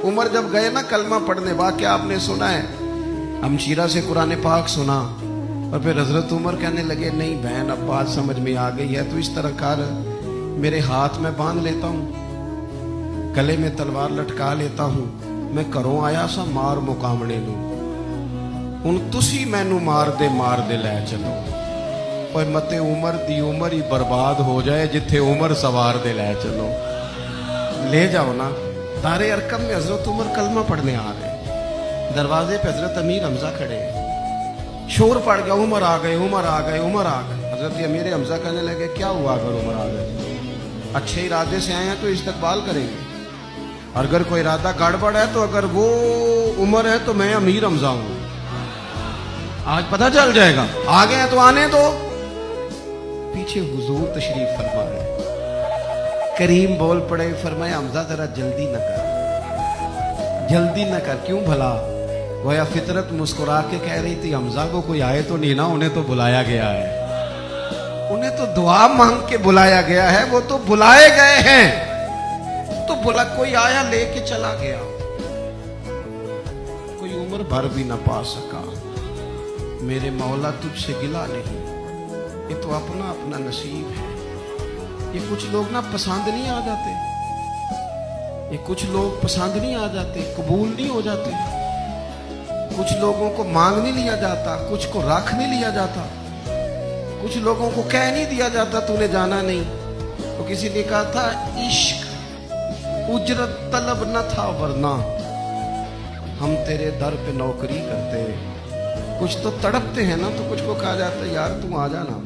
عمر جب گئے نا کلمہ پڑھنے، واقعہ آپ نے سنا ہے، ہمشیرہ سے قرآن پاک سنا، اور پھر حضرت عمر کہنے لگے نہیں بہن اب بات سمجھ میں آ گئی ہے، تو اس طرح کر، میرے ہاتھ میں باندھ لیتا ہوں، گلے میں تلوار لٹکا لیتا ہوں، میں کروں آیا سا مار مقامنے نو، ان تسی مینو مار دے لے چلو، اور مت عمر دی عمر ہی برباد ہو جائے جتھے عمر سوار دے لے چلو، لے جاؤ نا۔ دار ارقم میں حضرت عمر کلمہ پڑھنے آ رہے، دروازے پہ حضرت امیر حمزہ کھڑے ہیں، شور پڑ گیا عمر آ گئے عمر آ گئے عمر آ گئے۔ حضرت امیر حمزہ کہنے لگے کیا ہوا اگر عمر آ گئے؟ اچھے ارادے سے آئے ہیں تو استقبال کریں گے، اور اگر کوئی ارادہ گڑبڑ ہے تو اگر وہ عمر ہے تو میں امیر حمزہ ہوں، آج پتہ چل جائے گا، آ گئے ہیں تو آنے دو۔ پیچھے حضور تشریف فرما رہے، کریم بول پڑے، فرمایا حمزہ ذرا جلدی نہ کر، جلدی نہ کر، کیوں بھلا؟ گویا فطرت مسکرا کے کہہ رہی تھی حمزہ کو کوئی آئے تو نہیں نا، انہیں تو بلایا گیا ہے، انہیں تو دعا مانگ کے بلایا گیا ہے، وہ تو بلائے گئے ہیں، تو بلا کوئی آیا لے کے چلا گیا، کوئی عمر بھر بھی نہ پا سکا۔ میرے مولا تجھ سے گلا نہیں، یہ تو اپنا اپنا نصیب ہے۔ یہ کچھ لوگ نا پسند نہیں آ جاتے، یہ کچھ لوگ پسند نہیں آ جاتے، قبول نہیں ہو جاتے، کچھ لوگوں کو مانگ نہیں لیا جاتا، کچھ کو رکھ نہیں لیا جاتا، کچھ لوگوں کو کہہ نہیں دیا جاتا تو نے جانا نہیں۔ تو کسی نے کہا تھا عشق اجرت طلب نہ تھا ورنہ ہم تیرے در پہ نوکری کرتے، کچھ تو تڑپتے ہیں نا، تو کچھ کو کہا جاتا ہے یار تم آ جانا،